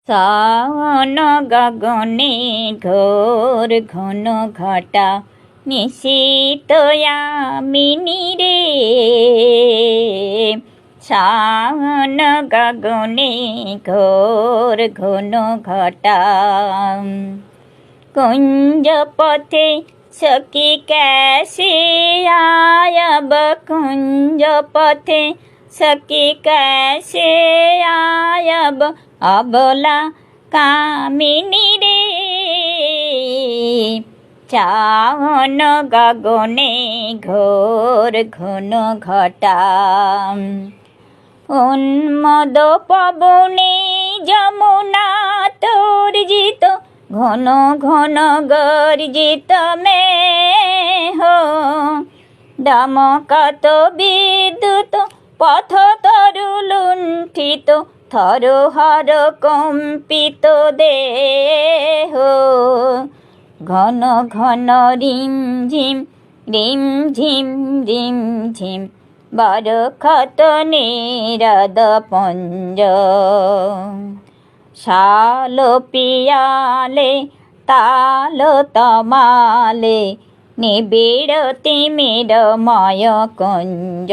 শ্রাবণ গগনে ঘোর ঘন ঘটা নিশীত যামিনী রে। শ্রাবণ গগনে ঘোর ঘন ঘটা कुंज पथे सखी कैसे आयब। कुंज पथे सखी कैसे आयब। अबला कामिनी रे। श्रावण गगने घोर घन घटा उन्मद पवने যমুনা তর্জিত ঘন ঘন গর্জিত মেঘ। দমকত বিদ্যুৎ পথ তরু লুণ্ঠিত থরহর কম্পিত দেহ। ঘন ঘন রিম ঝিম রিম ঝিম বরখত নিরদ পঞ্জ। শাল পিয়ালে তাল তমালে নিবিড় তিমিরময় কুঞ্জ।